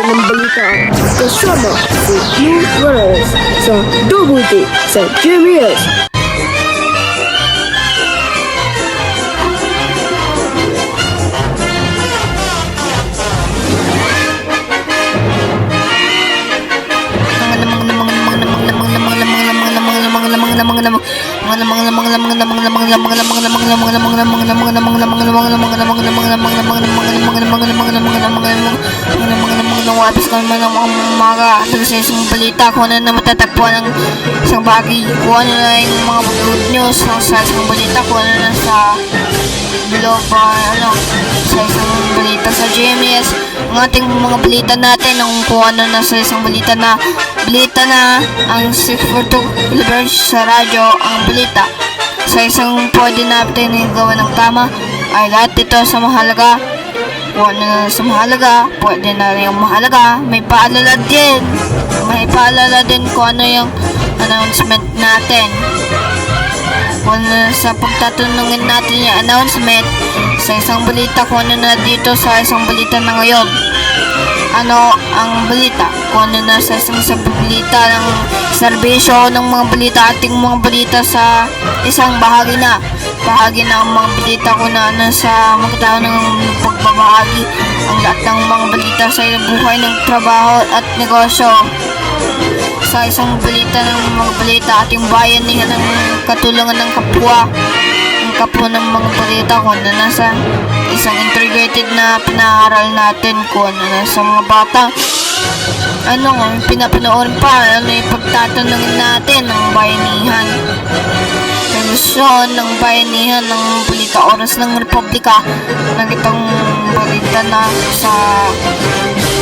ng balita kasama si Blue Brothers sa Double D sa GMS. Wabis kami man ng mga sa isang balita kung ano na matatagpuan ng isang bagay, kung ano na yung mga good news sa isang balita, kung ano na sa blog sa isang balita sa GMS, ang ating mga balita natin, kung ano na sa isang balita na ang 642 kHz sa radyo, ang balita sa isang pwede natin gawa ng tama ay lahat ito sa mahalaga. Kung ano na sa mahalaga, pwede na rin yung mahalaga. May paalala din kung ano yung announcement natin. Kung ano sa pagtatanungin natin yung announcement sa isang balita, kung ano na dito sa isang balita na ngayon. Ano ang balita? Kung ano na sa isang balita ng serbisyo ng mga balita, ating mga balita sa isang bahagi na ang mga balita ko na sa magkatao ng pagbabahagi ang lahat ng mga balita sa buhay ng trabaho at negosyo sa isang balita ng mga balita ating bayanihan ng katulungan ng kapwa ng mga balita ko na nasa isang integrated na pinaaral natin ko na sa mga bata pinapanood pa yung pagtatanungin natin ng bayanihan ng bayanihan ng balita oras ng Republika ng itong balita na sa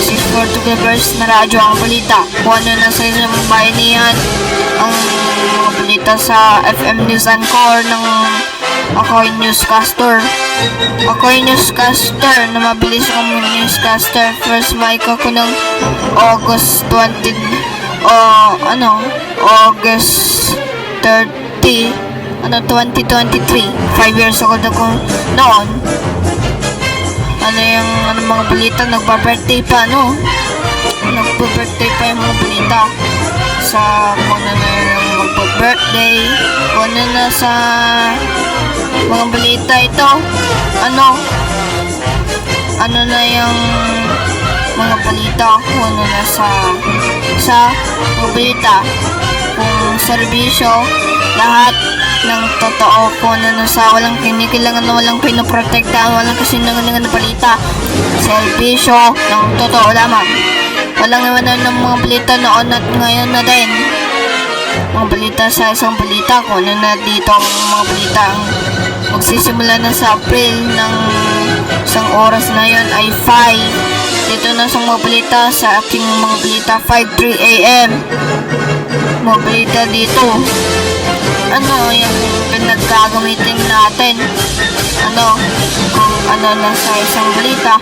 642 kHz na radyo ang balita kung ano na sa isang bayanihan ang mga balita sa FM News Anchor ng ako yung newscaster na mabilis akong newscaster. First mic ako ng August 30 2023. 5 years old ako noon. Yung mga balita, nagpa-birthday pa, nagpa-birthday pa yung mga balita sa kung ano na yung magpa-birthday, kung ano na sa mga balita ito, ano na yung mga balita, kung ano na sa mga balita, kung serbisyo, lahat ng totoo, kung ano na sa walang kinikilangan, walang pinoprotektahan, walang kasinungalingan na balita, serbisyo ng totoo lamang. Walang naman ng mga balita noon at ngayon na din. Mga balita sa isang balita, kung ano na dito ang mga balita ang magsisimula na sa April ng isang oras na yon ay 5. Dito na sa mga balita sa aking mga balita 5:03 AM. Mga balita dito. Yung pinaggagamitin natin? Kung ano na sa isang balita?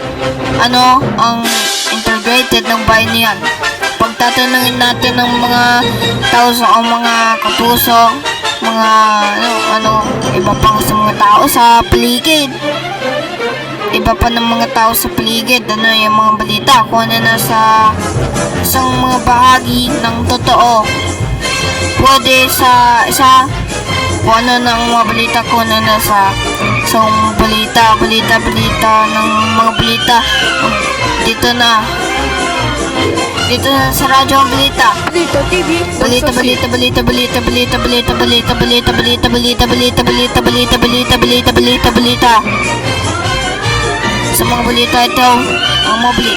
Ang integrated ng bayanihan? Pagtatanungin natin ng mga tao sa mga kapuso, mga iba pang sa mga tao sa paligid. Iba pa ng mga tao sa paligid, yung mga balita, kung ano na sa isang mga bahagi ng totoo. Pwede sa isa, kung ano ng mga balita, kung ano na sa isang balita ng mga balita, dito na sa radyo ang balita. Balita. Sa mga balita ito, ang mga balita.